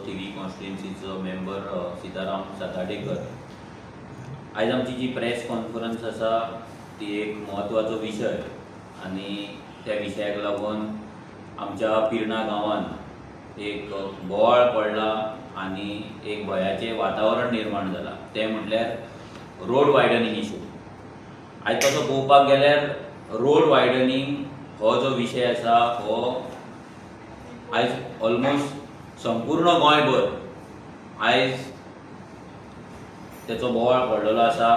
Thivim कॉन्स्टिट्युएन्सीचो member Sitaram Satadekar. आज आमची जी press conference आसा ती एक महत्वाचो विषय आणि त्या विशयाक लागून आमच्या पिर्णा गांवांत एक बोवाळ पडला आणि एक भयाचें वातावरण निर्माण जाला, ते म्हटल्यार रोड वायडनिंग इशू। आज तसो पळोवपाक गेल्यार रोड वायडनिंग हो जो विषय आसा हो आज ऑलमोस्ट संपूर्ण गोंयभर आज त्याचो बोवाळ पडलेलो आसा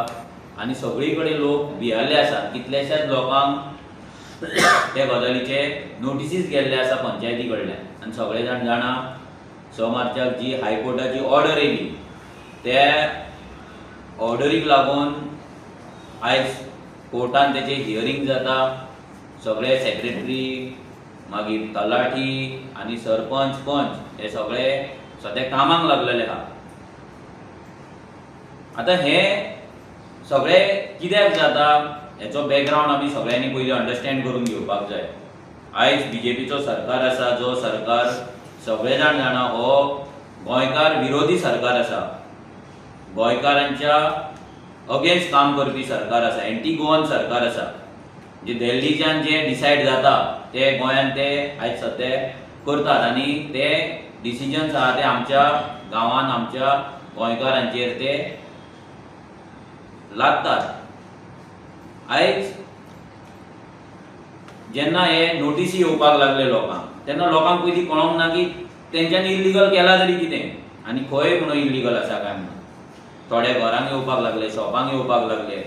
आणि सगळी कडेन लोक भियाल्ले आसा। कितलेशेच लोकांक त्या गजालीचे नोटिसीस गेल्ले आसा पंचायती कडल्यान आनी सगळे जाण जाणा स मार्चाक जी हायकोर्टाची ऑर्डर येयली त्या ऑर्डरीक लागून आज कोर्टान तेचे हियरिंग जाता। सगळे सेक्रेटरी मागीर तलाठी आनी सरपंच पंच हे सगळे सद्या कामाक लागलेले आहा। आता हे सगळे कित्याक जाता हेचो बॅकग्राउंड आमी सगळ्यांनी पयलीं अंडरस्टँड करून घेवपाक जाय। आयज बीजेपीचो सरकार आसा, जो सरकार सगळे जाण जाणा हो गोंयकार विरोधी सरकार आसा, गोंयकारांच्या अगेन्स्ट काम करपी सरकार आसा, एंटी गोवन सरकार आसा। जे दिल्लीच्यान जे डिसायड जाता ते गोंयान ते आयज सद्या करतात आनी ते डिसिजन्स आहा ते आमच्या गांवांत आमच्या गोंयकारांचेर ते लागतात। आयज जेन्ना हे नोटिसी येवपाक लागले लोकांक तेन्ना लोकांक पयलीं कळोंक ना की तेंच्यांनी इल्लीगल केला तरी कितें आनी खंय म्हणून इल्लीगल आसा काय म्हणून। थोडे घरांक येवपाक लागले, शॉपांक येवपाक लागले,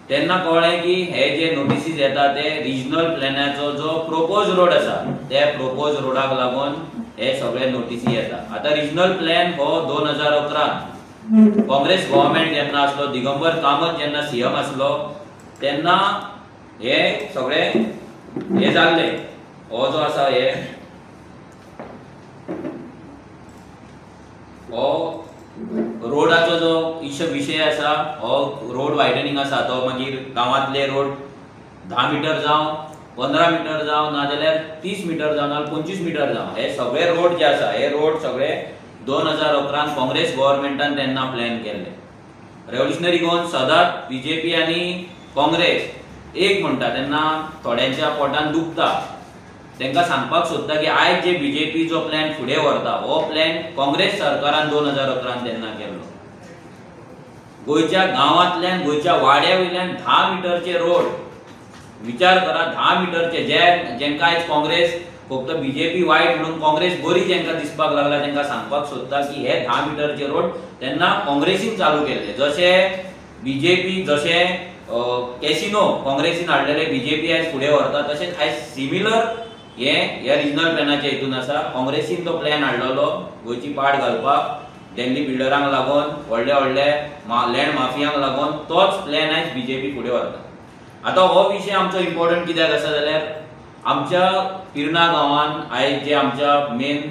तेन्ना कळ्ळें की हे जे नोटिसीस येता ते रिजनल प्लॅनाचो जो प्रोपोज रोड आसा त्या प्रोपोज रोडाक लागून हे सगळे नोटिसी येता। आता रिजनल प्लॅन हो 2011 काँग्रेस गव्हर्नमेंट जेन्ना आसलो, दिगंबर कामत जेन्ना सीएम आसलो तेन्ना हे सगळे हे जाल्ले। हो जो आसा हे हो रोडाचो जो विषय आसा हो रोड वायडनिंग आसा तो मागीर गांवांतले रोड 10 मीटर जावं 15 मीटर जावं नाजाल्यार 30 मीटर जावं नाजाल्यार 25 मीटर जावं, हे सगळे रोड जे आसा हे रोड सगळे 2011 काँग्रेस गव्हर्नमेंटान तेन्ना प्लॅन केल्ले। रेव्होल्युशनरी गोवन सदांच बीजेपी आनी काँग्रेस एक म्हणटा तेन्ना थोड्यांच्या पोटान दुखता। तांकां सांगपाक सोदता की आयज जे बीजेपी जो प्लॅन फुडें व्हरता हो प्लॅन काँग्रेस सरकारान 2011 तेन्ना केल्लो। गोंयच्या गांवांतल्यान गोंयच्या वाड्या वयल्यान 10 मीटरचे रोड, विचार करा 10 मीटरचे, जेंकां आयज काँग्रेस फक्त बीजेपी वायट म्हणून काँग्रेस बरी जेंकां दिसपाक लागला तेंकां सांगपाक सोदता की हे 10 मीटरचे रोड तेन्ना काँग्रेसीन चालू केल्ले। जशे बीजेपी जशे कॅसिनो काँग्रेसीन हाडलेले बीजेपी आयज फुडें व्हरता तशेंच आयज सिमिलर ह्या रिजनल प्लॅनाच्या हितून आसा। काँग्रेसीन तो प्लॅन हाडलेलो गोंयची पाड घालपाक, दिल्ली बिल्डरांक लागून, व्हडले व्हडले लँड माफियांक लागून तोच प्लॅन आयज बीजेपी फुडें व्हरता। आतां हो विशय आमचो इम्पॉर्टंट कित्याक आसा जाल्यार आमच्या पिर्णा गांवांत आयज जे आमच्या मेन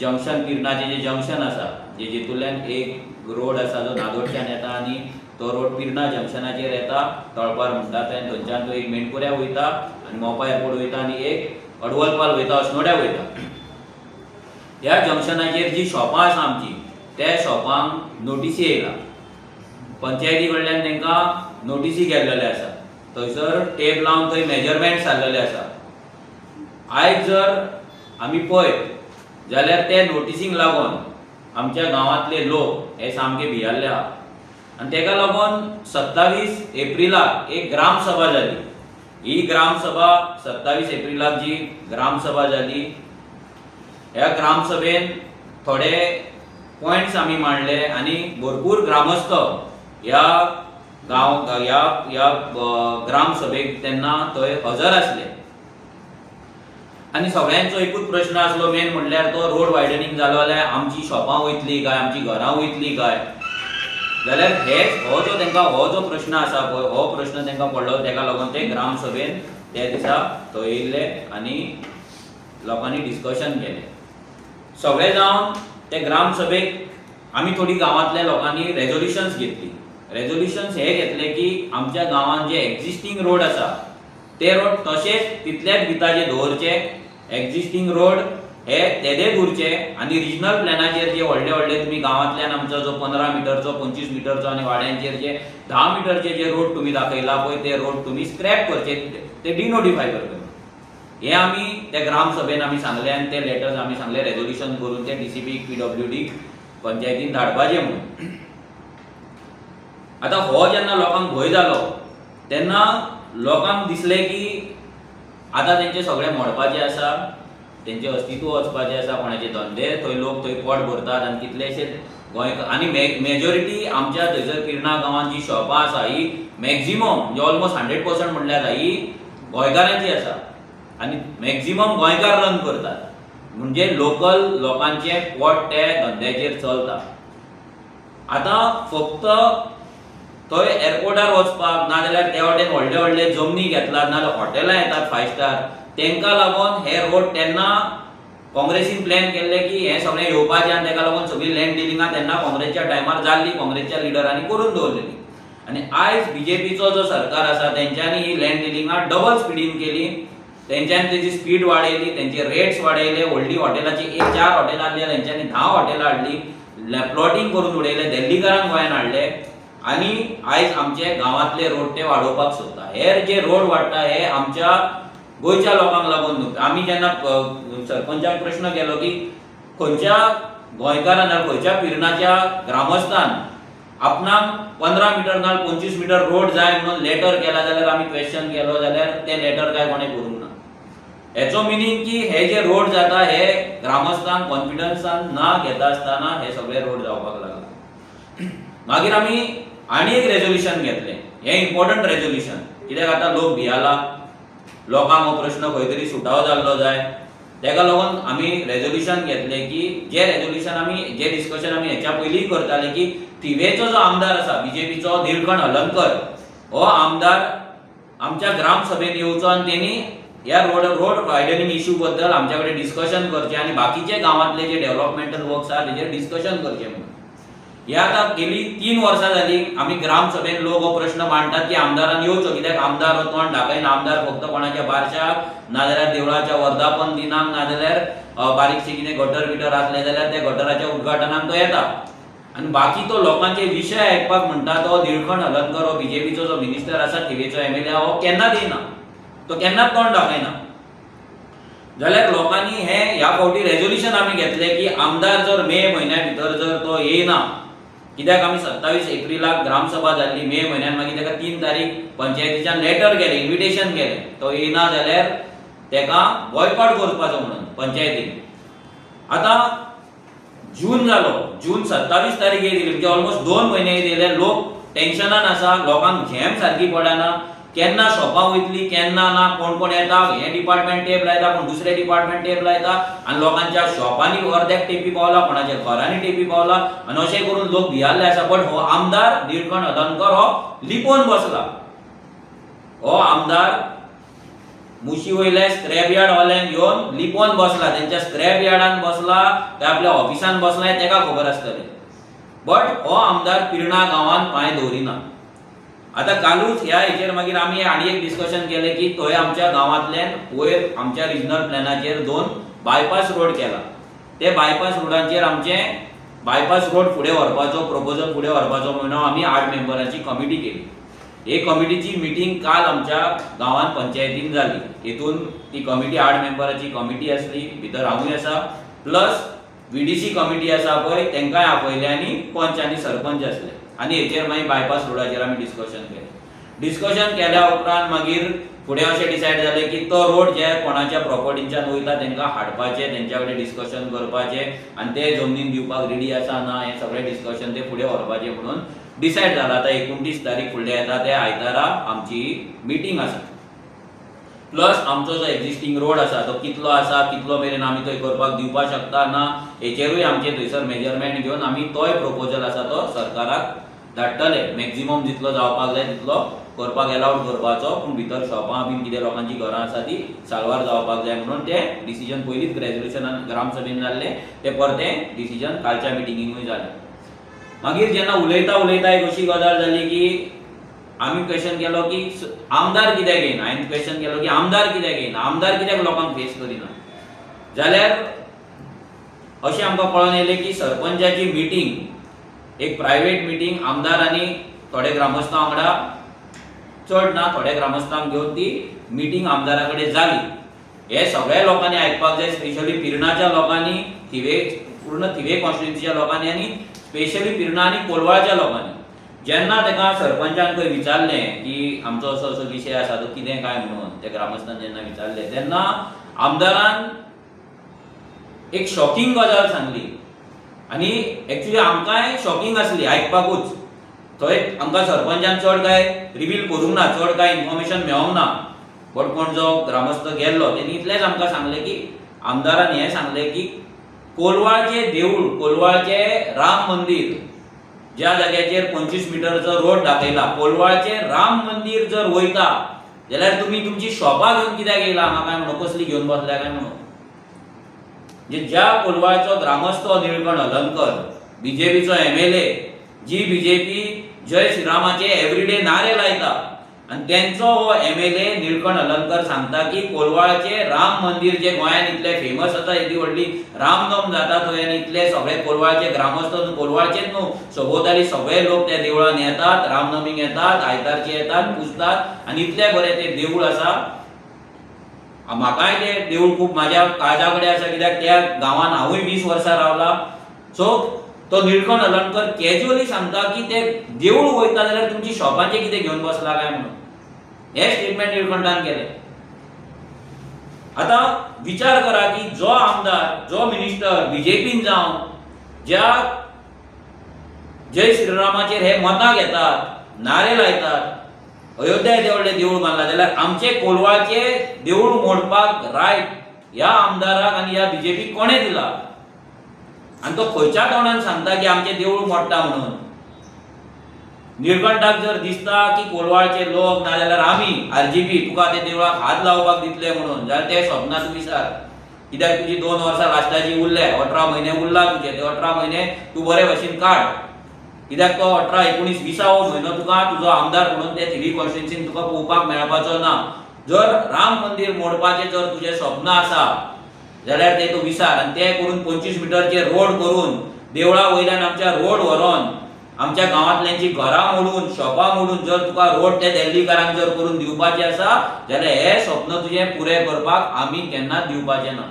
जंक्शन पिर्णाचें जे जंक्शन आसा जेतूंतल्यान एक रोड आसा जो नागोडच्यान येता आनी तो रोड पिर्णा जंक्शनाचेर येता, तळपार म्हणटा थंयच्यान तो एक मेणकुऱ्या वयता आनी मोपा एअरपोर्ट वयता आनी एक अडवलपाल वयता, अस्नोड्या वयता। ह्या जंक्शनाचेर जी शॉपां आसा आमची त्या शॉपांक नोटिसी येयला, पंचायती कडल्यान तांकां नोटिसी गेल्लेले आसा, थंयसर टेप लावन थंय मेजरमेंट्स जाल्लेले आसा। आयज जर आमी पळयत जाल्यार ते नोटिसीक लागून आमच्या गांवांतले लोक हे सामके भियाल्ले आहा आनी तेका लागून 27 एप्रिलाक एक ग्रामसभा जाली। ही ग्रामसभा 27 एप्रिलाक जी ग्रामसभा जाली ह्या ग्रामसभेन थोडे पॉइंट्स आमी मांडले आनी भरपूर ग्रामस्थ ह्या ग्रामसभेक तेन्ना थंय हजर आसले आनी सगळ्यांचो एकूच प्रश्न आसलो मेन म्हणल्यार तो रोड वायडनिंग जालो जाल्यार आमची शॉपां वयतली काय, आमची घरां वयतली काय। जाल्यार हो जो प्रश्न आसा पळय हो प्रश्न तांकां पडलो, ताका लागून ते ग्रामसभेन त्या दिसा थंय येयल्ले आनी लोकांनी डिस्कशन केलें। सगळे जावन ते ग्रामसभेक आमी थोडी गांवांतल्या लोकांनी रेजोल्युशन्स घेतली। रेजोल्युशन्स हे घेतले की आमच्या गांवांत जे एक्झिस्टिंग रोड आसा ते रोड तशेंच तितल्याच भिताचे दवरचे। एक्झिस्टिंग रोड हे तेदेच उरचे आनी रिजनल प्लॅनाचेर जे व्हडले व्हडले तुमी गांवांतल्यान आमचो जो 15 मिटरचो 25 मिटरचो आनी वाड्यांचेर जे 10 मिटरचे जे रोड तुमी दाखयला पळय ते रोड तुमी स्क्रॅप करचे, ते डिनोटिफाय करचे. हे आमी ते ग्रामसभेन आमी सांगले आनी ते लेटर्स आमी सांगले रेजोल्युशन करून ते डीसीपी PWD पंचायतीन धाडपाचे म्हणून. आता हो जेन्ना लोकांक भंय जालो तेन्ना लोकांक दिसले की आता तेंचे सगळे मोडपाचे आसा, तेंचे अस्तित्व वचपाचे आसा, कोणाचे धंदे थंय लोक थंय पोट भरतात आनी कितलेशे गोंयकार आनी मेजॉरिटी आमच्या थंयसर किर्णा गांवांत जी शॉपां आसा ही मॅक्झिमम म्हणजे ऑलमोस्ट 100% म्हणल्यार ही गोंयकारांची आसा आनी मॅक्झिमम गोंयकार रन करतात. म्हणजे लोकल लोकांचे पोट ते धंद्याचेर चलता. आता फक्त थंय एअरपोर्टार वचपाक नाजाल्यार ते वाटेन व्हडले व्हडले जमनी घेतलात नाजाल्यार हॉटेलां येतात 5 स्टार, तांकां लागून हे रोड तेन्ना काँग्रेसीन प्लॅन केल्ले की हे सगळें येवपाचें आनी ताका लागून सगळी लँड डिलिंगां तेन्ना काँग्रेसच्या टायमार जाल्ली, काँग्रेसच्या लिडरांनी करून दवरलेली. आनी आयज बीजेपीचो जो सरकार आसा तेंच्यांनी ही लँड डिलिंगां डबल स्पिडीन केली, तेंच्यांनी तेजी स्पीड वाडयली, तेंचे रेट्स वाडयले, व्हडली हॉटेलाची 4 हॉटेलां आसली तेंच्यांनी 10 हॉटेलां हाडली, प्लॉटिंग करून उडयले, दिल्लीकारांक गोंयान हाडले आनी आयज आमचे गांवांतले रोड ते वाडोवपाक सोदता. हे जे रोड वाडटा हे आमच्या गोंयच्या लोकांक लागून न्हू. आमी जेन्ना सरपंचाक प्रश्न केलो की खंयच्या गोंयकारान खंयच्या पिरणाच्या ग्रामस्थान आपणाक 15 मिटर ना 25 मिटर रोड जाय म्हणून लेटर केला जाल्यार आमी क्वेश्चन केलो जाल्यार ते लेटर काय कोणें करूंक ना. हेचो मिनींग की हे जे रोड जाता हे ग्रामस्थांक कॉन्फिडन्सान ना घेता आसतना हे सगळे रोड जावपाक लागला. मागीर आमी आनी एक रेजोल्युशन घेतलें. हे इम्पॉर्टंट रेजोल्युशन कित्याक आतां लोक भियाला, लोकांक हो प्रश्न खंय तरी सुटावो जाल्लो जाय, तेका लागून आमी रेजोल्युशन घेतलें की जे रेजोल्युशन आमी जे डिस्कशन आमी हेच्या पयलीं करताले की थिवेचो जो आमदार आसा बीजेपीचो निलकंठ हलर्णकर हो आमदार आमच्या ग्रामसभेन येवचो आनी तेणी ह्या रोड वायडनिंग इश्यू बद्दल आमच्या कडेन डिस्कशन करचें आनी बाकीचे गांवांतले जे डेव्हलपमेंटल वर्क्स आसा तेजेर डिस्कशन करचें म्हणून. हे आतां गेली 3 वर्सां जाली आमी ग्रामसभेन लोक हो प्रश्न मांडटात की आमदारान येवचो, कित्याक आमदार हो तोंड दाखयना. आमदार फक्त कोणाच्या बारशाक नाजाल्यार देवळाच्या वर्धापन दिनाक नाजाल्यार बारीकशे कितें गटर बिटर आसले जाल्यार त्या गटराच्या उद्घाटनाक तो येता आनी बाकी तो लोकांचे विशय आयकपाक म्हणटा तो निलकंठ हलर्णकर हो बीजेपीचो जो मिनिस्टर आसा थिवेचो MLA हो केन्नाच येना, तो केन्नाच तोंड दाखयना. जाल्यार लोकांनी हे ह्या फावटी रेजोल्युशन आमी घेतले की आमदार जर मे म्हयन्या भितर जर तो येयना, कित्याक आमी 27 एप्रिलाक ग्रामसभा जाल्ली, मे म्हयन्यान मागीर ताका 3 तारीख पंचायतीच्यान लेटर केलें, इन्विटेशन केलें, तो येयना जाल्यार ताका बॉयकॉट करपाचो म्हणून पंचायतीन. आतां जून जालो, जून 27 तारीख येयली म्हणजे ऑलमोस्ट 2 म्हयने येयले. लोक टेन्शनान आसा, लोकांक झॅम सारकी पडना, केन्ना शॉपां वयतली केन्ना ना, कोण कोण येता हे डिपार्टमेंट टेप लायता कोण दुसरे डिपार्टमेंट टेप लायता आनी लोकांच्या शॉपांनी अर्द्याक टेपी पावला, कोणाच्या घरांनी टेपी पावला आनी अशें करून लोक भियाल्ले आसा. बट हो आमदार निलकंठ हलर्णकर हो लिपोवन बसला. हो आमदार मुशी वयले स्क्रॅप यार्ड वाल्यांक घेवन लिपोवन बसला, तेंच्या स्क्रॅप यार्डान बसला काय आपल्या ऑफिसान बसला हें तेका खबर आसतलें. बट हो आमदार पिर्णा गांवांत पांय दवरिना. आता कालूच ह्या हेचेर मागीर आमी आनी एक डिस्कशन केलें की थंय आमच्या गांवांतल्यान वयर आमच्या रिजनल प्लॅनाचेर 2 बायपास रोड केला. ते बायपास रोडांचेर आमचे बायपास रोड फुडें व्हरपाचो प्रपोजल फुडें व्हरपाचो म्हणून आमी 8 मेंबरांची कमिटी केली. हे कमिटीची मिटींग काल आमच्या गांवांत पंचायतीन जाली. हेतून ती कमिटी 8 मेंबरांची कमिटी आसली, भितर हांवूय आसा, प्लस VDC कमिटी आसा पळय तांकांय आपयले आनी पंच आनी सरपंच आसले आनी हेचेर मागीर बायपास रोडाचेर आमी डिस्कशन केलें. डिस्कशन केल्या उपरांत मागीर फुडें अशें डिसायड जालें की तो रोड जे कोणाच्या प्रॉपर्टीच्यान वयता तांकां हाडपाचें, तेंच्या कडेन डिस्कशन करपाचें आनी ते जमनीन दिवपाक रेडी आसा ना हें सगळें डिस्कशन ते फुडें व्हरपाचें म्हणून डिसायड जालां. आतां 29 तारीख फुडल्या येता ते आयतारा आमची मिटींग आसा. प्लस आमचो जो एक्झिस्टींग रोड आसा तो कितलो आसा, कितलो मेरेन आमी थंय करपाक दिवपाक शकता ना हेचेरूय आमचे थंयसर मेजरमेंट घेवन आमी तोय प्रपोजल आसा तो सरकाराक धाडटले. मॅक्झिमम जितलो जावपाक जाय तितलो करपाक एलावड करपाचो, पूण भितर शॉपां बीन कितें लोकांची घरां आसा ती साल्वार जावपाक जाय म्हणून ते डिसिजन पयलींच रेजोल्युशनान ग्रामसभेन जाल्लें, ते परतें डिसिजन कालच्या मिटिंगेनूय जालें. मागीर जेन्ना उलयता एक अशी गजाल जाली की आमी क्वेश्चन केलो की आमदार कित्याक येयना. हांवें क्वेश्चन केलो की आमदार कित्याक येयना, आमदार कित्याक लोकांक फेस करिना. जाल्यार अशें आमकां कळोन येयलें की सरपंचाची मिटींग, एक प्रायवेट मिटींग आमदार आनी थोडे ग्रामस्थां वांगडा, चड ना थोड्या ग्रामस्थांक घेवन ती मिटींग आमदारा कडेन जाली. हे सगळ्या लोकांनी आयकपाक जाय, स्पेशली पिर्णाच्या लोकांनी, पूर्ण थिवे कॉन्स्टिट्युएन्सीच्या लोकांनी आनी स्पेशली पिर्णा आनी कोलवाळच्या लोकांनी. जेन्ना ताका सरपंचान खंय विचारलें की आमचो असो असो विशय आसा तो कितें काय म्हणून, त्या ग्रामस्थान जेन्ना विचारलें तेन्ना आमदारान एक शॉकिंग गजाल सांगली. आनी एक्चुअली आमकांय शॉकिंग आसली आयकपाकूच. थंय आमकां सरपंचान चड काय रिवील करूंक ना, चड काय इन्फॉर्मेशन मेळोंक ना. बट कोण जो ग्रामस्थ गेल्लो तेणी इतलेंच आमकां सांगलें की आमदारान हें सांगलें की कोलवाळचें देवूळ, कोलवाळचें राम मंदिर, ज्या जाग्याचेर 25 मिटरचो रोड दाखयला, कोलवाळचें राम मंदिर जर वयता जाल्यार तुमी तुमची शॉपां घेवन कित्याक येयला हांगा काय म्हणून, कसली घेवन बसल्या काय म्हणून. ज्या कोलवाळचो ग्रामस्थ निळकंठ हलर्णकर, बीजेपीचो MLA, जी बीजेपी जय श्रीरामाचे एवरीडे नारे लायता, आनी तेंचो हो MLA निळकंठ हलर्णकर सांगता की कोलवाळचें राम मंदिर जे गोंयांत इतले फेमस आसा, इतली व्हडली रामनम जाता थंय, आनी इतले सगळे कोलवाळचे ग्रामस्थ कोलवाळचेच न्हू सभोवताली सगळे लोक त्या देवळान येतात, रामनमीक येतात, आयतारचे येतात, पुजतात, आनी इतले बरें तें देवूळ आसा. म्हाकाय तें देवूळ खूब म्हाज्या काळजा कडेन आसा, कित्याक त्या गांवांत हांवूय 20 वर्सां रावला. सो तो निळकंठ हलर्णकर कॅज्युअली सांगता की तें देवूळ वयता जाल्यार तुमची शॉपांचे कितें घेवन बसला काय म्हणून. हे स्टेटमेंट निळकंठान केलें. आतां विचार करा की जो आमदार, जो मिनिस्टर बीजेपीन जावन ज्या जय श्रीरामाचेर हे मतां घेतात, नारे लायतात, अयोध्या येदे व्हडलें देवूळ बांदला, जाल्यार आमचे कोलवाळचे देवूळ मोडपाक रायट ह्या आमदाराक आनी ह्या बीजेपीक कोणें दिला. आनी तो खंयच्या तोंडान सांगता की आमचें देवूळ मोडटा म्हणून. निळकंठाक जर दिसता की कोलवाळचे लोक नाजाल्यार आमी RGP तुका ते देवळाक हात लावपाक दितले म्हणून, जाल्यार ते स्वप्ना तूं विसर. कित्याक तुजी 2 वर्सां लास्टाची उरले, 18 म्हयने उरला तुजे, ते 18 म्हयने तूं बरे भशेन काड. कित्याक तो 18, 19, 20वो म्हयनो तुका तुजो आमदार म्हणून ते थिवी कॉन्स्टिट्युएन्सीन तुका पळोवपाक मेळपाचो ना. जर राम मंदिर मोडपाचें जर तुजें स्वप्न आसा जाल्यार ते तूं विसर. आनी ते करून 25 मिटरचे रोड करून, देवळा वयल्यान आमच्या रोड व्हरोन, आमच्या गांवांतल्यांची घरां मोडून, शॉपां मोडून जर तुका रोड ते दिल्लीकारांक जर करून दिवपाचे आसा जाल्यार हे स्वप्न तुजें पुरें करपाक आमी केन्नाच दिवपाचे ना.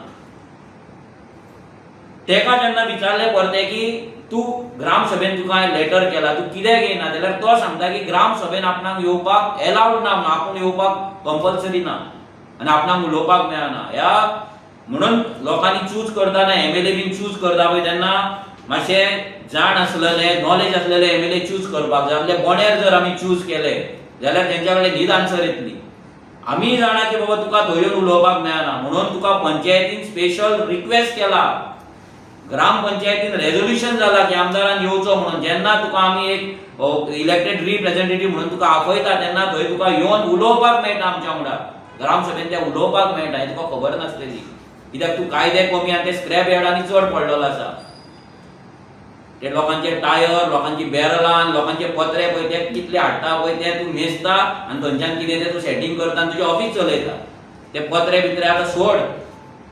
तेका जेन्ना विचारलें परते की तूं ग्रामसभेन तुका लेटर केला, तूं कित्याक येयना, जाल्यार तो सांगता की ग्रामसभेन आपणाक येवपाक एलावड ना, आपूण येवपाक कंपल्सरी ना आनी आपणाक उलोवपाक मेळना. ह्या म्हणून लोकांनी चूज करतना MLA बीन चूज करता पळय तेन्ना मातशें जाण आसलेले, नॉलेज आसलेले MLA चूज करपाक जाय. आपले बोंड्यार जर आमी चूज केले जाल्यार तेंच्या कडेन न्हीद आन्सर येतली. आमी जाणा की बाबा तुका थंय येवन उलोवपाक मेळना, म्हणून तुका पंचायतीन स्पेशल रिक्वेस्ट केला. ग्रामपंचायतीन रेझोल्युशन जाला की आमदारान येवचो म्हणून. जेन्ना तुका आमी एक इलेक्टेड रिप्रेझेंटेटिव्ह म्हणून तुका आपयता तेन्ना थंय तुका येवन उलोवपाक मेळटा आमच्या वांगडा. ग्रामसभेन ते उलोवपाक मेळटा, हें तुका खबर नासलेली. कित्याक तूं कायदे कमी आनी ते स्क्रॅप यार्डांनी चड पडलेलो आसा. ते लोकांचे टायर, लोकांची बॅरलां, लोकांचे पत्रे पळय ते कितले हाडटा पळय ते तूं मेजता आनी थंयच्यान कितें तें तूं सेटींग करता आनी तुजें ऑफीस चलयता. ते पत्रे बित्रे आतां सोड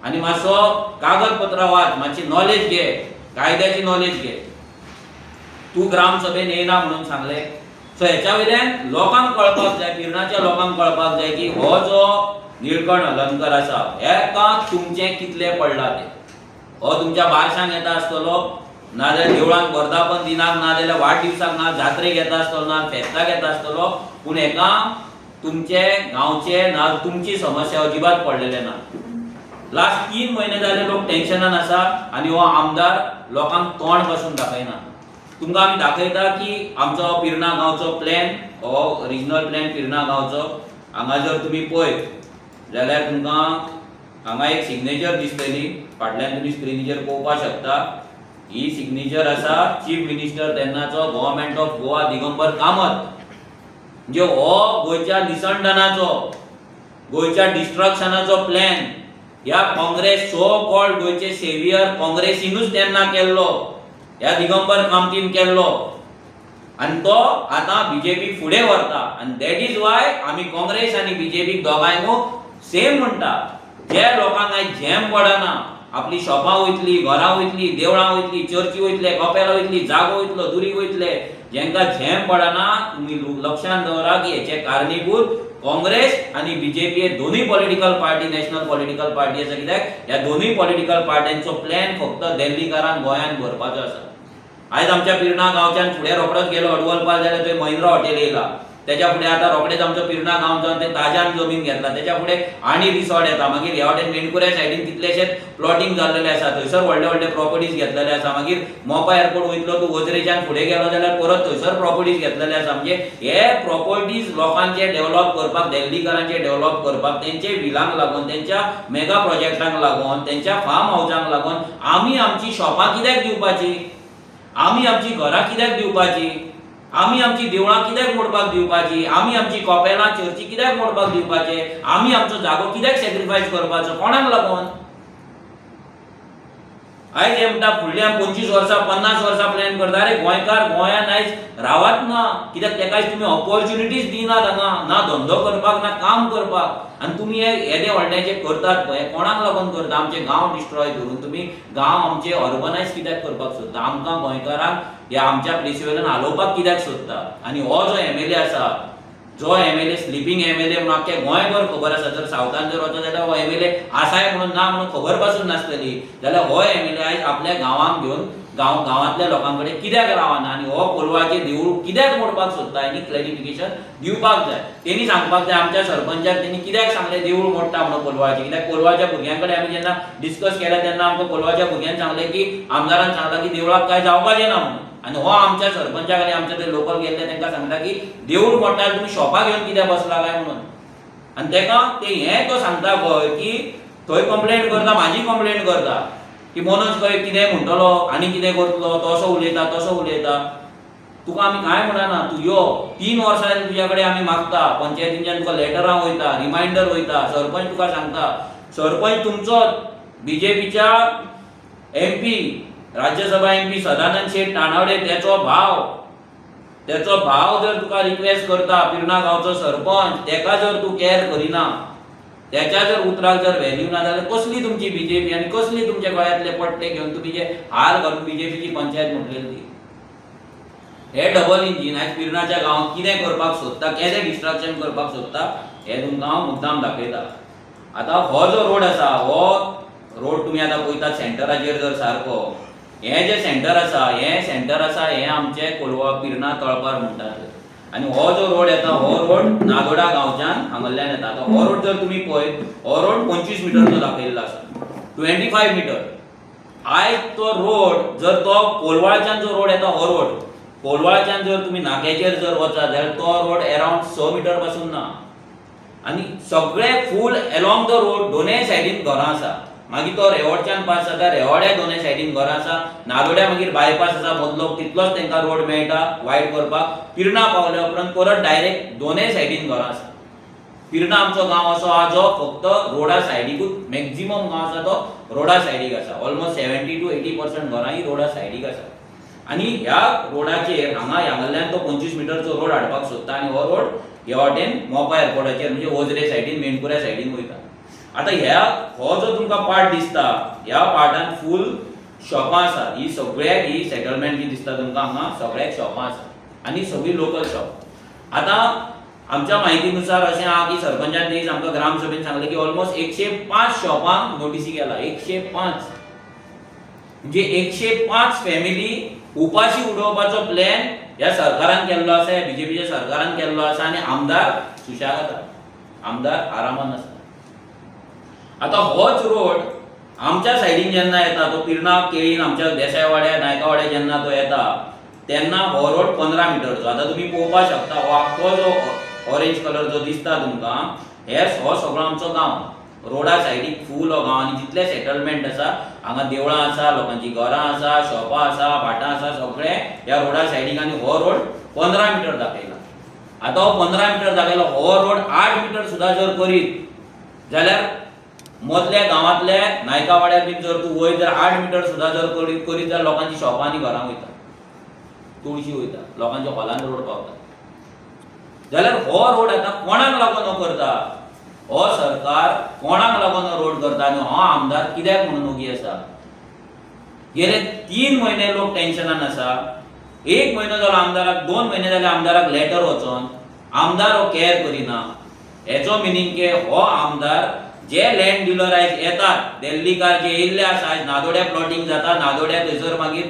आनी मातसो कागदपत्रां वाच, मातशी नॉलेज घे, कायद्याची नॉलेज घे. तूं ग्रामसभेन येयना म्हणून सांगलें. सो हेच्या वयल्यान लोकांक कळपाक जाय, पिर्णाच्या लोकांक कळपाक जाय की हो जो निळकंठ हलर्णकर आसा हेका तुमचें कितलें पडलां तें. हो तुमच्या बारशांक येता आसतलो, नाजाल्यार देवळांत वर्धापन दिनाक, नाजाल्यार वाडदिवसाक, ना जात्रेक येता आसतलो, ना फेस्ताक येता आसतलो, पूण हेका तुमचे गांवचे ना तुमची समस्या अजिबात पडलेले ना. लास्ट 3 म्हयने जाले लोक टेन्शनान आसा आनी हो आमदार लोकांक तोंड पासून दाखयना. तुमकां आमी दाखयता की आमचो पिर्णा गांवचो प्लॅन, हो रिजनल प्लॅन पिर्णा गांवचो. हांगा जर तुमी पळयत जाल्यार तुमकां हांगा एक सिग्नेचर दिसतली, फाटल्यान तुमी स्क्रिनीचेर पळोवपाक शकता. ही सिग्नेचर आसा चीफ मिनिस्टर तेन्नाचो गव्हर्नमेंट ऑफ गोवा दिगंबर कामत. म्हणजे हो गोंयच्या निसंडणाचो, गोंयच्या डिस्ट्रक्शनाचो प्लॅन ह्या काँग्रेस सो कॉल्ड गोंयचे सेवियर काँग्रेसीनूच तेन्ना केल्लो, ह्या दिगंबर कामतीन केल्लो. आनी तो आतां बीजेपी फुडें व्हरता. आनी दॅट इज वाय आमी काँग्रेस आनी बीजेपी दोगांयकू सेम म्हणटा. जे लोकांक आयज झेम पडना, आपली शॉपां वयतली, घरां वयतली, देवळां वयतली, चर्ची वयतले, कपेलां वयतली, जागो वयतलो, दुरीग वयतले, जांकां झेम पडना. तुम्ही लक्षात दवरा की हेचे कारणीभूत काँग्रेस आणि बीजेपी हे दोन्ही political party, national political party आसा. कित्याक ह्या दोन्ही पॉलिटिकल पार्ट्यांचो प्लॅन फक्त दिल्लीकारांक गोंयांत भरपाचो आसा. आयज आमच्या पिर्णा गांवच्यान फुडें रोखडोच गेलो अडवलपाल जाल्यार थंय महिंद्रा हॉटेल येयला. त्याच्या फुडें आतां रोखडेच आमचो पिर्णा गांवच्यान ते ताज्यान जमीन घेतला. त्याच्या फुडें आनी रिसॉर्ट येता. मागीर ह्या वाटेन मेणकुऱ्या सायडीन कितलेशेच प्लॉटिंग जाल्लेले आसा. थंयसर व्हडले व्हडले प्रॉपर्टीज घेतलेले आसा. मागीर मोपा एअरपोर्ट वयतलो तूं वजरेच्यान फुडें गेलो जाल्यार परत थंयसर प्रॉपर्टीज घेतलेले आसा. म्हणजे हे प्रॉपर्टीज लोकांचे डेव्हलप करपाक, दिल्लीकारांचे डेव्हलप करपाक, तेंचे विलांक लागून, तेंच्या मेगा प्रोजेक्टांक लागून, तेंच्या फार्म हाऊसांक लागून आमी आमची शॉपां कित्याक दिवपाची, आमी आमची घरां कित्याक दिवपाची, आमी आमची देवळां कित्याक मोडपाक दिवपाची, आमी आमची कपेलां चर्ची कित्याक मोडपाक दिवपाचे, आमी आमचो जागो कित्याक सॅक्रिफायस करपाचो, कोणाक लागून? आयज हे म्हणटा फुडल्या 25 वर्सां 50 वर्सां प्लॅन करता. अरे गोंयकार गोंयांत आयज रावत ना. कित्याक तेका तुमी ऑपॉर्च्युनिटीज दिनात हांगा, ना धंदो करपाक, ना काम करपाक. आनी तुमी हे येदे व्हडले जे करतात पळय, कोणाक लागून करता? आमचे गांव डिस्ट्रॉय करून तुमी गांव आमचे ऑर्गनायज कित्याक करपाक सोदता? आमकां गोंयकारांक ह्या आमच्या प्लेसी वयल्यान हालोवपाक कित्याक सोदता? आनी हो जो एमएलए आसा, जो एमएलए स्लिपींग एमएलए म्हणून आख्खे गोंयभर खबर आसा. जर सावथान जर वचत जाल्यार हो एमएलए आसाय म्हणून ना म्हणून खबर पासून नासतली. जाल्यार हो एमएलए आयज आपल्या गांवांक घेवन गांवांतल्या लोकां कडेन कित्याक रावना आनी हो कोलवाचें देवूळ कित्याक मोडपाक सोदता, हेनी क्लॅरिफिकेशन दिवपाक जाय. तेणी सांगपाक जाय आमच्या सरपंचाक, तेणी कित्याक सांगलें देवूळ मोडटा म्हणून कोलवाचें. कित्याक कोलवाच्या भुरग्यां कडेन आमी जेन्ना डिस्कस केलें तेन्ना आमकां कोलवाच्या भुरग्यांनी सांगलें की आमदारान सांगला की देवळाक काय जावपाचें ना म्हणून. आनी हो आमच्या सरपंचाक आनी आमच्या ते लोकल गेल्ले तांकां सांगता की देवूळ मोडटा तुमी शॉपां घेवन कित्याक बसला काय म्हणून. आनी तेका ते हें तो सांगता पळय की थंय कंप्लेंट करता, म्हाजी कंप्लेंट करता की मनोज खंय कितें म्हणटलो आनी कितें करतलो, तो असो उलयता तसो उलयता. तुका आमी कांय म्हणना, तूं यो 3 वर्सां जालीं तुज्या कडेन आमी मागता, पंचायतींच्यान तुका लेटरां वयता, रिमांयडर वयता, सरपंच तुका सांगता. सरपंच तुमचो बीजेपीच्या एमपी, राज्यसभा एमपी सदानंद शेठ तानावडे, त्याचो भाव जर तुका रिक्वेस्ट करता, पिर्णा गांवचो सरपंच, तेका जर तूं केअर करिना, त्याच्या जर उतराक जर व्हॅल्यू ना जाल्यार कसली तुमची बीजेपी आनी कसली तुमच्या गोंयांतले पट्टे घेवन तुमी जे हार घालून बीजेपीची पंचायत म्हटलेली ती. हे डबल इंजीन आयज पिर्णाच्या गांवांत कितें करपाक सोदता, केदें डिस्ट्रक्शन करपाक सोदता, हे तुमकां हांव मुद्दाम दाखयता. आतां हो जो रोड आसा, हो रोड तुमी आतां पळयतात सेंटराचेर जर सारको, हे जे सेंटर आसा हे आमचे कोलवा पिर्णा तळपार म्हणटात. आनी हो जो रोड येता, हो रोड नागोडा गांवच्यान हांगल्यान येता. आतां हो रोड जर तुमी पळयत, हो रोड 25 मिटरचो दाखयल्लो आसा, 25 मिटर. आयज तो रोड जर तो कोलवाळच्यान जो रोड येता, हो रोड कोलवाळच्यान जर तुमी नाक्याचेर जर वचत जाल्यार तो रोड अराउंड 6 मिटर पासून ना. आनी सगळे फूल अलोंग द रोड दोनूय सायडीन घरां आसा. मागीर तो रेवोडच्यान पास जाता, रेवोड्या दोनूय सायडीन घरां आसा. नागोड्या मागीर बायपास आसा, मदलो तितलोच तांकां रोड मेळटा वायड करपाक. पिर्णा पावल्या उपरांत परत डायरेक्ट दोनूय सायडीन घरां आसा. पिर्णा आमचो गांव असो आहा जो फक्त रोडा सायडीकूच, मॅक्झिमम गांव आसा तो रोडा सायडीक आसा. ऑलमोस्ट 70 to 80% घरां ही रोडा सायडीक आसा. आनी ह्या रोडाचेर हांगाल्यान तो 25 मिटरचो रोड हाडपाक सोदता. आनी हो रोड ह्या वाटेन मोपा एअरपोर्टाचेर म्हणजे वजरे सायडीन, मेणकुऱ्या सायडीन वयता. आतां हो जो तुमकां पार्ट दिसता, ह्या पार्टान फूल शॉपां आसा. ही सगळ्याक ही सेटलमेंट जी दिसता तुमकां हांगा सगळ्याक शॉपां आसा आनी सगळी लोकल शॉप. आतां आमच्या म्हायतीनुसार अशें आहा की सरपंचान दीस आमकां ग्रामसभेन सांगलें की ऑलमोस्ट 105 शॉपांक नोटीसी केला. 105 म्हणजे 105 फॅमिली उपाशी उडोवपाचो प्लॅन ह्या सरकारान केल्लो आसा, ह्या बीजेपीच्या सरकारान केल्लो आसा. आनी आमदार सुशागाद आसा, आमदार आरामान आसा. आतां होच रोड आमच्या सायडीन जेन्ना येता, तो पिर्णा केळीन आमच्या देसायवाड्या नायकावाड्या जेन्ना तो येता तेन्ना हो रोड 15 मिटरचो. आतां तुमी पळोवपाक शकता हो आख्खो जो ऑरेंज कलर जो दिसता तुमकां, हो सगळो आमचो गांव. रोडा सायडीक फूल हो गांव. आनी जितले सेटलमेंट आसा हांगा देवळां आसा, लोकांची घरां आसा, शॉपां आसा, भाटां आसा, सगळे ह्या रोडा सायडीक. आनी हो रोड 15 मिटर दाखयला. आतां हो 15 मिटर दाखयला, हो रोड 8 मिटर सुद्दां जर करीत जाल्यार मदल्या गांवांतल्या नायकावाड्यार बीन जर तूं वयर जर 8 मिटर सुद्दां जर करीत जाल्यार लोकांची शॉपां आनी घरां वयता, तुळशी वयता, लोकांच्या हॉलान रोड पावता. जाल्यार हो रोड आतां कोणाक लागून हो करता? हो सरकार कोणाक लागून रोड करता आनी हो आमदार कित्याक म्हणून उगी आसा? गेले 3 महिने लोक टेन्शनान आसा. 1 म्हयनो जालो आमदाराक, 2 महिने जाले आमदाराक लेटर वचोन, आमदार हो केअर करिना. हेचो मिनींग के हो आमदार जे लँड डीलर आयज येतात, दिल्लीकार जे येयल्ले आसा, आयज नादोड्या प्लॉटिंग जाता, नादोड्या थंयसर मागीर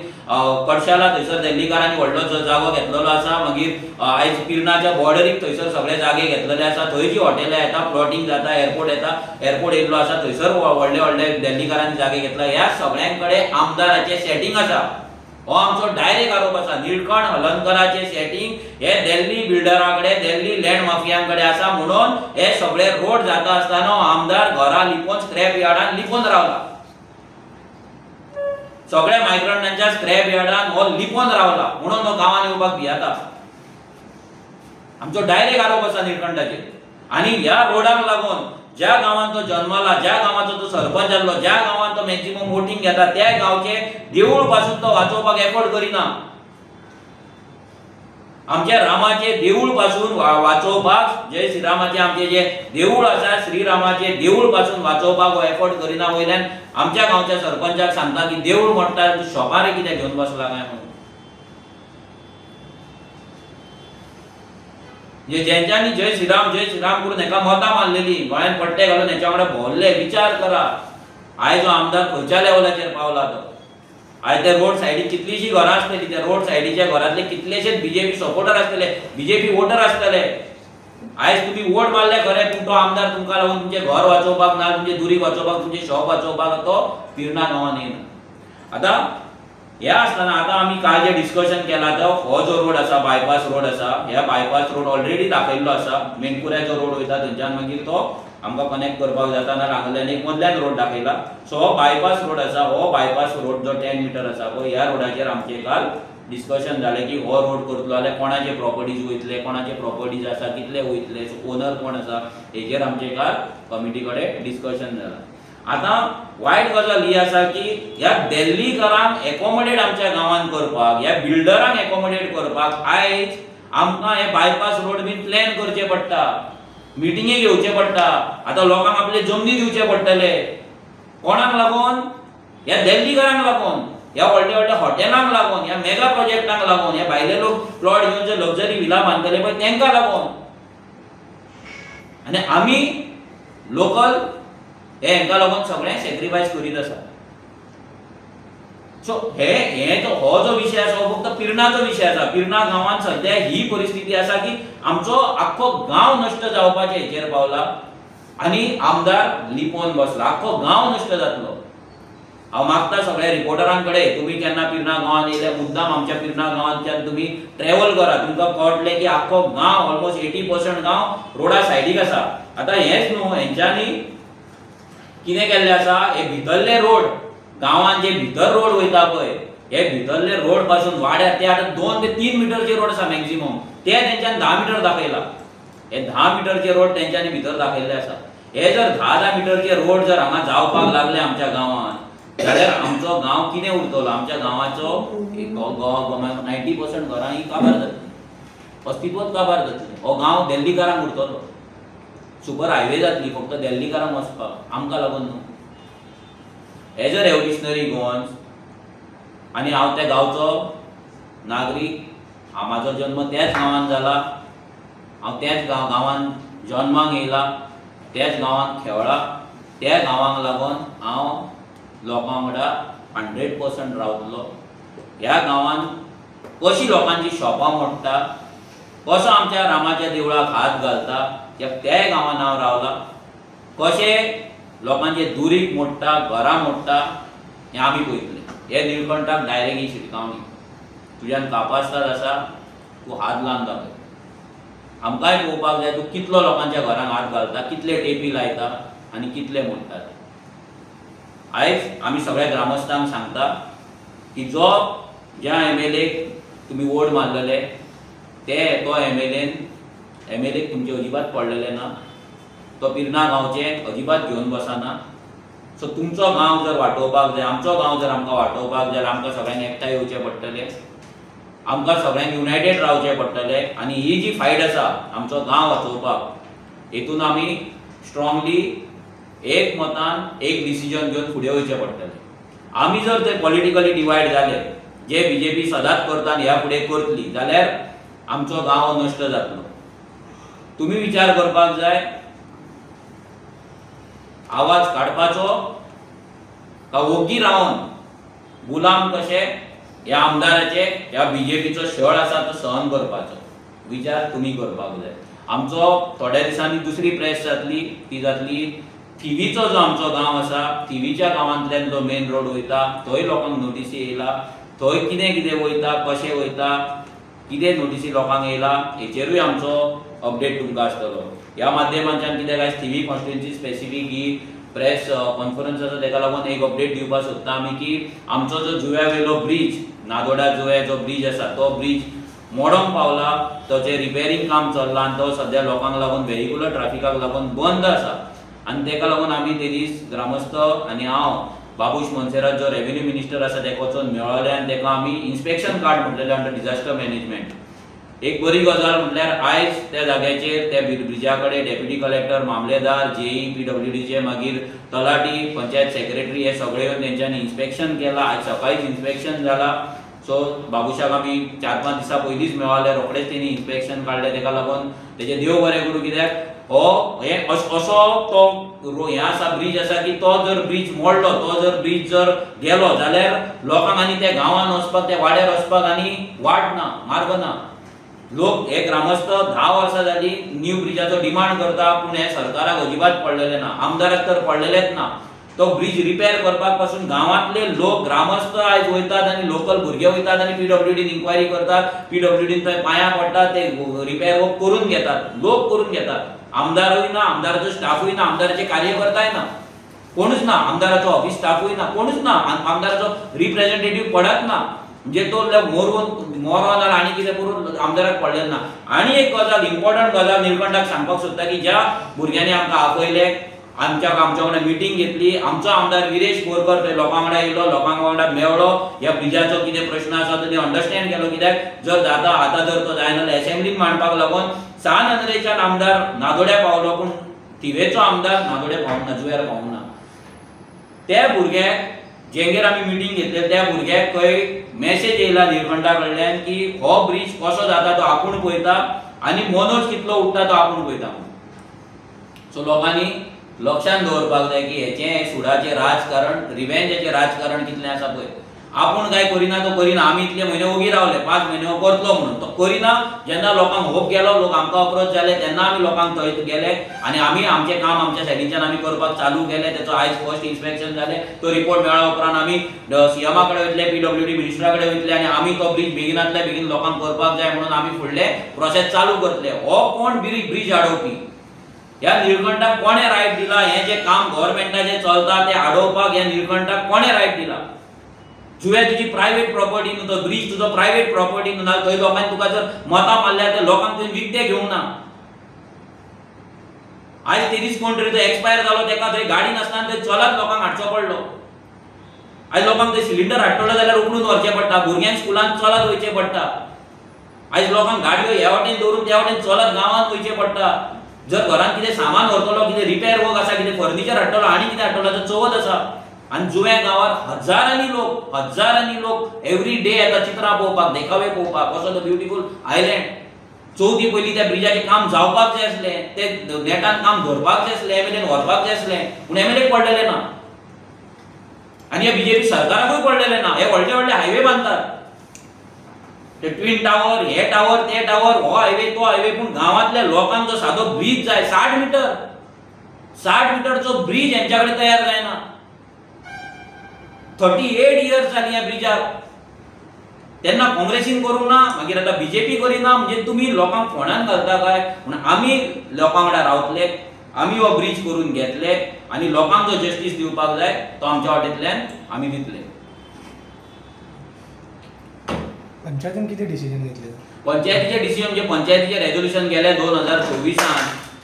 कडशाला थंयसर दिल्लीकारांनी व्हडलो जागो घेतलेलो आसा. मागीर आयज पिरनाच्या बॉर्डरीक थंयसर सगळे जागे घेतलेले आसा. थंय जी हॉटेलां येता, प्लॉटिंग जाता, एअरपोर्ट येता, एअरपोर्ट येयल्लो आसा, थंयसर व्हडले व्हडले दिल्लीकारांनी जागे घेतला. ह्या सगळ्यांकडे आमदाराचे सेटिंग आसा. हो आमचो डायरेक्ट आरोप आसा. निळकंठ हलनकराचे सेटिंग हे दिल्ली बिल्डरांकडे, दिल्ली लँड माफियांकडे आसा. म्हणून हे सगळे रोड जाता आसतना आमदार घरा लिपोवन स्क्रॅप यार्डान लिपोवन रावला. सगळ्या मायग्रंटांच्या स्क्रॅप यार्डान हो लिपोवन रावला. म्हणून तो गांवांत येवपाक भियेता. आमचो डायरेक्ट आरोप आसा निळकंठाचेर. आनी ह्या रोडाक लागून ज्या गांवांत तो जन्मला, ज्या गांवाचो तो सरपंच जाल्लो, ज्या गांवांत तो मॅक्झिमम वोटिंग घेता, त्या गांवचे देऊळ पासून तो वाचोवपाक एफोर्ड करिना. आमच्या रामाचे देऊळ पासून वाचोवपाक, जय श्रीरामाचे आमचे जे देऊळ आसा, श्रीरामाचे देऊळ पासून वाचोवपाक हो एफोर्ड करिना. वयल्यान आमच्या गांवच्या सरपंचाक सांगता की देऊळ मोडटा, तूं शॉपार कित्याक घेवन बसला काय म्हणून. ज्यांच्यानी जय श्रीराम करून एका मोता मारलेली, गोळ्यान पट्टे घालून हेच्या वांगडा भोवल्ले, विचार करा आयज हो आमदार खंयच्या लेवलाचेर पावला तो. आयज ते रोड सायडीक कितलीशी घरां आसतली, त्या रोड सायडीच्या घरांतले कितलेशेच बीजेपी सपोर्टर आसतले, बीजेपी वोटर आसतले. आयज तुम्ही वोट मारले खरे, पूण तो आमदार तुमकां लागून तुमचे घर वाचोवपाक ना, तुमचे दुरी वाचोवपाक, तुमचे शॉप वाचोवपाक तो पिरना गांवांत येना. आतां हे आसतना आतां आमी काल जे डिस्कशन केला तो हो जो रोड आसा, बायपास रोड आसा, ह्या बायपास रोड ऑलरेडी दाखयल्लो आसा. मेणकुऱ्याचो रोड वयता थंयच्यान मागीर तो आमकां कनेक्ट करपाक जाता ना, हांगाल्यान एक मदल्यान रोड दाखयला. सो हो बायपास रोड आसा. हो बायपास रोड जो 10 मीटर आसा पळय, ह्या रोडाचेर आमचे काल डिस्कशन जालें की हो रोड करतलो जाल्यार कोणाचे प्रॉपर्टीज वयतले, कोणाचे प्रॉपर्टीज आसा, कितले वयतले, ओनर कोण आसा, हेजेर आमचे काल कमिटी कडेन डिस्कशन जालां. आतां वायट गजाल ही आसा की ह्या दिल्लीकारांक एकोमोडेट आमच्या गांवांत करपाक, ह्या बिल्डरांक एकोमोडेट करपाक आयज आमकां हे बायपास रोड बीन प्लॅन करचे पडटा, मिटिंगे घेवचे पडटा. आतां लोकांक आपले जमनी दिवचे पडटले. कोणाक लागून? ह्या दिल्लीकारांक लागून, ह्या व्हडल्या व्हडल्या हॉटेलांक लागून, ह्या मेगा प्रोजेक्टांक लागून, ह्या भायले लोक प्लॉट घेवन जे लक्झरी विला बांदतले पळय तांकां लागून. आनी आमी लोकल हेंका लागून सगळें सॅक्रिफायस करीत आसा. सो हो जो विशय आसा हो फक्त पिरनाचो विशय आसा. पिरना गांवांत सध्या ही परिस्थिती आसा की आमचो आख्खो गांव नश्ट जावपाचे हेचेर पावला आनी आमदार लिपोवन बसला. आख्खो गांव नश्ट जातलो. हांव मागता सगळ्या रिपोर्टरांकडे, तुम्ही केन्ना पिरना गांवांत येयले मुद्दाम आमच्या पिरना गांवांतल्यान तुम्ही ट्रॅव्हल करा. तुमकां कळटलें की आख्खो गांव ऑलमोस्ट 80% गांव रोडा सायडीक आसा. आतां हेच न्हू, हेंच्यांनी कितें केल्लें आसा, हे भितरले रोड गांवांत जे भितर रोड वयता पळय, हे भितरले रोड पासून वाड्यार ते आतां 2 ते 3 मिटरचे रोड आसा मॅक्झिमम, ते तेंच्यानी 10 मिटर दाखयला. हे 10 मिटरचे रोड तेंच्यानी भितर दाखयल्ले आसा. हे जर 10 मिटरचे रोड जर हांगा जावपाक लागले आमच्या गांवांत, जाल्यार आमचो गांव कितें उरतलो? आमच्या गांवाचो 90% घरां ही काबार जातली, अस्तित्वच काबार जातलें. हो गांव दिल्लीकारांक उरतलो. सुपर हायवे जातली फक्त दिल्लीकारांक वचपाक, आमकां लागून न्हू. एज अ रेव्होल्युशनरी गोवन्स आनी हांव त्या गांवचो नागरीक, म्हाजो जन्म त्याच गांवांत जाला, हांव त्याच गांवांत जल्माक येयला, त्याच गांवांत खेळ्ळा. त्या गांवांक लागून हांव लोकां वांगडा 100% रावतलो. ह्या गांवांत कशी लोकांची शॉपां मोडटा, कसो आमच्या रामाच्या देवळाक हात घालता, त्या गांवांत हांव रावला. कशे लोकांचे दुरीक मोडटा, घरां मोडटा, हें आमी पळयतले. हे निळकंठाक डायरेक्ट ही शिटकावणी. तुज्यान कापास्ताद आसा, तूं हात लावन दाखय. आमकांय पळोवपाक जाय तूं कितलो लोकांच्या घरांक हात घालता, कितले टेपी लायता आनी कितले मोडटा. आयज आमी सगळ्या ग्रामस्थांक सांगता की ज्या MLAक तुमी वोट मारलेले तो MLAक तुमचे अजिबात पडलेले ना. तो पिरना गांवचे अजिबात घेवन बसना. सो तुमचो गांव जर वाटोवपाक जाय, आमचो गांव जर आमकां वाटोवपाक जाय, आमकां सगळ्यांक एकठांय येवचें पडटलें. आमकां सगळ्यांक युनायटेड रावचें पडटलें. आनी ही जी फायट आसा आमचो गांव वाचोवपाक, हेतून आमी स्ट्रॉंगली एक मतान एक डिसिजन घेवन फुडें वयचें पडटलें. आमी जर ते पॉलिटिकली डिवायड जाले, जे बीजेपी सदांच करता आनी ह्या फुडें करतली, जाल्यार आमचो गांव नश्ट जातलो. तुमी विचार करपाक जाय, आवाज काडपाचो का ओगी रावन गुलाम कशे ह्या आमदाराचे, ह्या बीजेपीचो छळ आसा तो सहन करपाचो विचार तुमी करपाक जाय. आमचो थोड्या दिसांनी दुसरी प्रेस जातली, ती जातली थिवीचो जो आमचो गांव आसा, थिवीच्या गांवांतल्यान जो मेन रोड वयता थंय लोकांक नोटीसी येयला, थंय कितें कितें वयता, कशें वयता, कितें नोटीसी लोकांक येयला, हेचेरूय आमचो अपडेट तुमकां आसतलो. ह्या माध्यमांतल्यान कित्याक आयज थिवी कॉन्स्टिट्युएन्सी स्पेसिफीक ही प्रेस कॉन्फरन्स आसा, तेका लागून एक अपडेट दिवपाक सोदता आमी की आमचो जो जुव्या वयलो ब्रिज, नागोडा जुव्या जो ब्रिज आसा, तो ब्रिज मोडोंक पावला, ताचें रिपेरींग काम चल्लां आनी तो सद्या लोकांक लागून व्हेहिक्युलर ट्रॅफिकाक लागून बंद आसा. आनी तेका लागून आमी ते दीस ग्रामस्थ आनी हांव बाबूश मोन्सेरात जो रेव्हेन्यू मिनिस्टर आसा तेका वचून मेळ्ळे आनी तेका आमी इन्स्पेक्शन कार्ड म्हटलेलें अंडर डिझास्टर मॅनेजमेंट. एक बरी गजाल म्हटल्यार आयज त्या जाग्याचेर त्या ब्रिजा कडेन डेप्युटी कलेक्टर, मामलेदार, जेई, पीडब्ल्यूडीचे, मागीर तलाटी, पंचायत सेक्रेटरी हे सगळे येवन तेंच्यांनी इन्स्पेक्शन केलां. आज सकाळीच इन्स्पेक्शन जालां. सो बाबूशाक आमी 4-5 दिसां पयलींच मेळ्ळे, रोखडेच तेणी इन्स्पेक्शन काडलें. तेका लागून तेजें देव बरें करूं, कित्याक हो हे असो तो हें आसा, ब्रिज आसा की तो जर ब्रिज मोडलो, तो जर ब्रिज जर गेलो जाल्यार लोकांक आनी त्या गांवांत वचपाक, त्या वाड्यार वचपाक आनी वाट ना, मार्ग ना. लोक हे ग्रामस्थ 10 वर्सां जाली न्यू ब्रिजाचो डिमांड करता, पूण हे सरकाराक अजिबात पडलेले ना, आमदाराक तर पडलेलेच ना. तो ब्रिज रिपेर करपाक पासून गांवांतले लोक, ग्रामस्थ आयज वयतात आनी लोकल भुरगे वयतात आनी पीडब्ल्यूडीन इन्क्वायरी करतात, पीडब्ल्यूडीन थंय पांयां पडटात, ते रिपेर वर्क करून घेतात, लोक करून घेतात. आमदारूय ना, आमदाराचो स्टाफूय ना, आमदाराचे कार्यकर्ताय ना, कोणूच ना, आमदाराचो ऑफिस स्टाफूय ना, कोणूच ना, आमदाराचो रिप्रेझेंटेटिव्ह पडत ना. म्हणजे तो मोरो जाल्यार आनी कितें करून आमदाराक पडलेलो ना. आनी एक गजाल, इम्पॉर्टंट गजाल निलकंठाक सांगपाक सोदता की ज्या भुरग्यांनी आमकां आपयले, आमच्या वांगडा मिटींग घेतली, आमचो आमदार विरेश बोरकर थंय लोकां वांगडा येयलो, लोकांक वांगडा मेळ्ळो, ह्या ब्रिजाचो कितें प्रश्न आसा तो अंडरस्टँड केलो. कित्याक जर जाता आतां जर तो जायना एसेंब्लीन मांडपाक लागून सानंद्रेच्यान आमदार नादोड्या पावलो, पूण थिवेचो आमदार नादोड्या पावना, जुव्यार पावना. त्या भुरग्याक जेंगेर आमी मिटींग घेतले, त्या भुरग्याक खंय मॅसेज येयला निलकंठा कडल्यान की हो ब्रिज कसो जाता तो आपूण पळयता आनी मनोज कितलो उठता तो आपूण पळयता. सो लोकांनी लक्षांत दवरपाक जाय की हेचें सुडाचें राजकारण, रिवेंजाचें राजकारण कितलें आसा पळय. आपूण काय करिना तो करिना, आमी इतले म्हयने ओगी रावले, 5 म्हयने हो करतलो म्हणून, तो करिना. जेन्ना लोकांक होप गेलो, लोक आमकां अप्रोच जाले, तेन्ना आमी लोकांक थंय गेले आनी आमी आमचें काम आमच्या सायडीच्यान आमी करपाक चालू केलें. तेचो आयज फर्स्ट इन्स्पेक्शन जालें. तो रिपोर्ट मेळ्ळा उपरांत आमी सीएमा कडेन वयतले, पीडब्ल्यूडी मिनिस्टरा कडेन वयतले आनी आमी तो ब्रिज बेगिनांतल्या बेगीन लोकांक करपाक जाय म्हणून आमी फुडले प्रोसेस चालू करतले. हो कोण ब्रिज आडोवपी, ह्या निलकंठाक कोणे रायट दिला, हें जें काम गव्हर्मेंटाचें चलता तें आडोवपाक ह्या निलकंठाक कोणे रायट दिला. जुव्या तुजी प्रायवेट प्रॉपर्टी न्हू, तो ब्रिज तुजो प्रायवेट प्रॉपर्टी न्हू, नाल्यार थंय लोकांनी तुका जर मतां मारल्यार ते लोकांक थंय विकते घेवंक ना. आयज ते दीस कोण तरी तो एक्सपायर जालो, तेका थंय गाडी नासतना थंय चलत लोकांक हाडचो पडलो. आयज लोकांक थंय सिलिंडर हाडटलो जाल्यार उखलून व्हरचें पडटा, भुरग्यांक स्कुलांत चलत वयचें पडटा. आयज लोकांक गाडयो ह्या वटेन दवरून त्या वटेन चलत गांवांत वयचें पडटा. जर घरांत कितें सामान व्हरतलो, कितें रिपेर वर्क आसा, कितें फर्निचर हाडटलो, आनी कितें हाडटलो, तर चवथ आसा. आनी जुव्या गांवांत हजारांनी लोक एवरी डे येता चित्रां पळोवपाक, देखावे पळोवपाक, कसो तो ब्युटिफूल आयलँड. चवथी पयलीं त्या ब्रिजाचें काम जावपाक जाय आसलें, तें नेटान काम धरपाक जाय आसलें, एमएलएन व्हरपाक जाय आसलें, पूण एमएलएक पडलेलें ना. आनी ह्या बीजेपी सरकाराकूय पडलेलें ना. हे व्हडले व्हडले हायवे बांदतात, ते ट्विन टावर, हे टावर, ते टावर, हो हायवे, तो हायवे, पूण गांवांतल्या लोकांक जो सादो ब्रिज जाय 60 मिटरचो ब्रिज हेंच्या कडेन तयार जायना. 38 इयर्स जाली ह्या ब्रिजाक. तेन्ना काँग्रेसीन करूंक ना, मागीर आतां बीजेपी करिना, म्हणजे तुमी लोकांक फोंडान घालता काय. पूण आमी लोकां वांगडा रावतले, आमी हो ब्रिज करून घेतले आनी लोकांक जो जस्टीस दिवपाक जाय तो आमच्या वाटेंतल्यान आमी दितले. पंचायतीन कितें डिसिजन घेतलें? पंचायतीचे डिसिजन म्हणजे पंचायतीचे रेझोल्युशन गेले 2024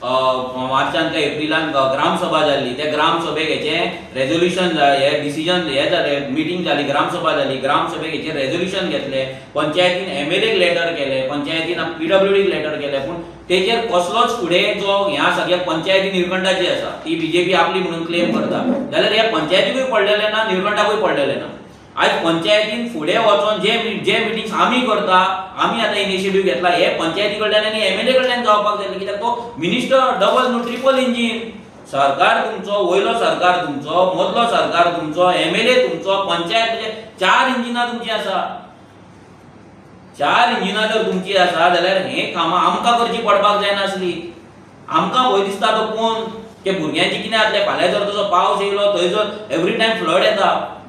मार्चान काय एप्रिलान ग्रामसभा जाल्ली, त्या ग्रामसभेक हेचे रेझोल्युशन हे डिसिजन हे जाले, मिटींग जाली, ग्रामसभा जाली, ग्रामसभेक हेचे रेझोल्युशन घेतले, पंचायतीन एमएलए लेटर केले, पंचायतीन पीडब्ल्यूडी लेटर केले, पण तेजेर कसलोच फुडें जो ह्या सगळ्या पंचायती निळकंठाची आसा ती बीजेपी आपली म्हणून क्लेम करता, जाल्यार ह्या पंचायतीकूय पडलेले ना, निळकंठाकूय पडलेले ना. आज पंचायतीन फुडें वचोन जे मिटिंग्स आमी करता, आमी आतां इनिशिएटिव्ह घेतला, हे पंचायती कडल्यान आनी एमएलए कडल्यान जावपाक जाय, कित्याक तो मिनिस्टर डबल न्हू ट्रिपल इंजिन. सरकार तुमचो, वयलो सरकार तुमचो, मदलो सरकार तुमचो, एमएलए तुमचो, पंचायत म्हणजे 4 इंजिनां तुमची आसा. 4 इंजिनां जर तुमची आसा जाल्यार हे कामां आमकां करची पडपाक जाय नासली. आमकां भंय दिसता तो कोण ते भुरग्यांची कितें जातलें, फाल्यां जर तसो पावस येयलो थंय जर एवरी टायम फ्लड येता,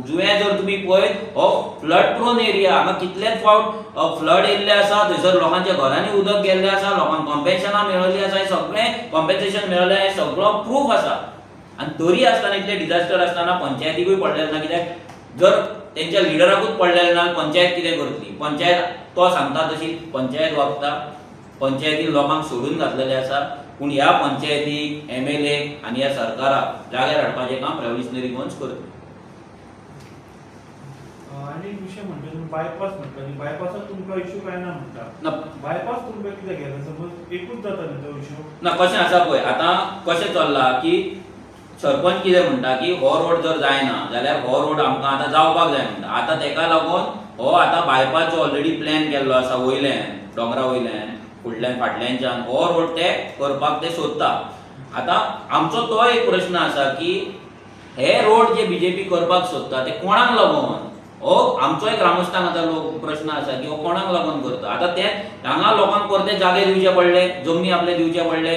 जुंया जर तुमी पळयत हो फ्लड प्रोन एरिया, हांगा कितलेच फावट फ्लड येयल्ले आसा, थंयसर लोकांच्या घरांनी उदक गेल्लें आसा, लोकांक कॉम्पेन्शनां मेळिल्लीं आसा, हे सगळें कॉम्पेन्सेशन मेळ्ळें, हे सगळो प्रूफ आसा. आनी तरी आसतना इतले डिजास्टर आसतना पंचायतीकूय पडलेले ना, कित्याक जर तेंच्या लिडराकूच पडलेले ना पंचायत कितें करतली. पंचायत तो सांगता तशी पंचायत वागता, पंचायतीन लोकांक सोडून घातलेले आसा, पूण ह्या पंचायतीक एमएलए आनी ह्या सरकाराक जाग्यार हाडपाचें काम रेव्होल्युशनरी गोवन्स करता. आणि विषय म्हणजे बायपास म्हणटा, बायपासाक तुमकां इश्यू काय ना म्हणटा, बायपास तुमकां कितें गेला, सपोज एकूच जाता न्ही तो इश्यू ना. कशें आसा पळय, आतां कशें चल्ला की सरपंच कितें म्हणटा की हो रोड जर जायना जाल्यार हो रोड आमकां आतां जावपाक जाय म्हणटा. आतां तेका लागून हो आतां बायपासचो ऑलरेडी प्लॅन केल्लो आसा, वयल्यान दोंगरा वयल्यान फुडल्यान फाटल्यानच्यान हो रोड ते करपाक ते सोदता. आतां आमचो तो एक प्रश्न आसा की हे रोड जे बीजेपी करपाक सोदता ते कोणाक लागून, हो आमचो एक ग्रामस्थांक आतां लोक प्रश्न आसा की हो कोणाक लागून करता. आतां ते हांगा लोकांक परते जागे दिवचे पडले, जमनी आपले दिवचे पडले,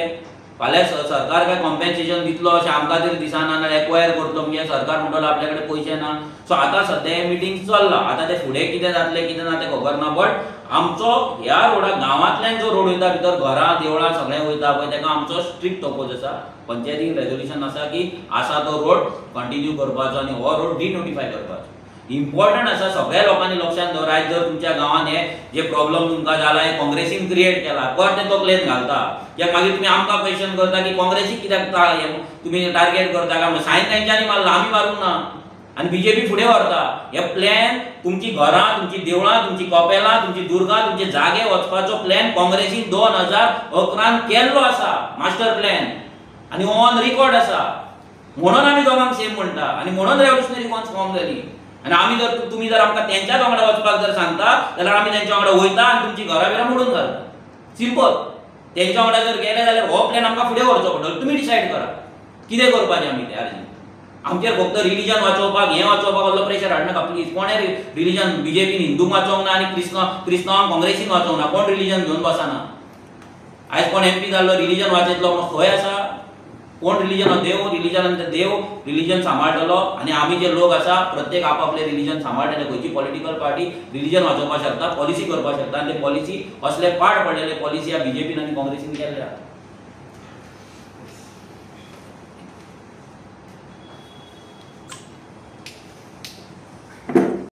फाल्यां सरकार काय कॉम्पेन्सेशन दितलो अशें आमकां तरी दिसना, ना एक्वायर करतलो म्हणजे सरकार म्हणटलो आपल्या कडेन पयशे ना. सो आतां सद्या हे मिटींग चल्ला, आतां ते फुडें कितें जातलें कितें ना तें खबर ना. बट आमचो ह्या रोडा गांवांतल्यान जो रोड वयता भितर घरां देवळां सगळें वयता पळय तेका आमचो स्ट्रिक्ट अपोज आसा. पंचायतीन रेझोल्युशन आसा की आसा तो रोड कंटिन्यू करपाचो आनी हो रोड डिनोटिफाय करपाचो. इम्पॉर्टंट आसा, सगळ्या लोकांनी लक्षात दवर. आयज जर तुमच्या गांवांत हे जे प्रॉब्लेम तुमकां जाला हे काँग्रेसीन क्रिएट केला, परते तो क्लेम घालता, कित्याक मागीर तुमी आमकां क्वेश्चन करता की काँग्रेसीक कित्याक तुमी टार्गेट करता काय, सायन तेंच्यांनी मारला, आमी मारूंक ना. आनी बीजेपी फुडें व्हरता हे प्लॅन. तुमची घरां, तुमची देवळां, तुमची कपेलां, तुमची दुर्गा, तुमचे जागे वचपाचो प्लॅन काँग्रेसीन 2011 केल्लो आसा, मास्टर प्लॅन, आनी ऑन रिकॉर्ड आसा. म्हणून आमी दोगांक सेम म्हणटा आनी म्हणून रेव्होल्युशनरी गोवन्स फॉर्म जाली. आनी आमी जर तुमी जर आमकां तेंच्या वांगडा वचपाक जर सांगता जाल्यार आमी तेंच्या वांगडा वयता आनी तुमची घरां बिरां मोडून घालता. सिंपल. तेंच्या वांगडा जर गेले जाल्यार हो प्लॅन आमकां फुडें व्हरचो पडटलो. तुमी डिसायड करा कितें करपाचें आमी तें. अर्जंट आमचेर फक्त रिलीजन वाचोवपाक हें वाचोवपाक असलो प्रेशर हाडनाका प्लीज. कोणें रिलीजन बीजेपीन हिंदूंक वाचोवंक ना आनी क्रिस्तांवांक काँग्रेसीन वाचोवंक ना. कोण रिलीजन घेवन बसना. आयज कोण एमपी जाल्लो रिलीजन वाचयतलो म्हणून खंय आसा. कोण रिलीजन देव, रिलीजन सांबाळटलो आनी आमी जे लोक आसा प्रत्येक आपापले रिलीजन सांबाळटले. खंयची पॉलिटिकल पार्टी रिलीजन वाचोवपाक शकता, पॉलिसी करपाक शकता, आनी ते पॉलिसी असले पाड पडलेले पॉलिसी ह्या बीजेपीन आनी काँग्रेसीन केल्ल्या.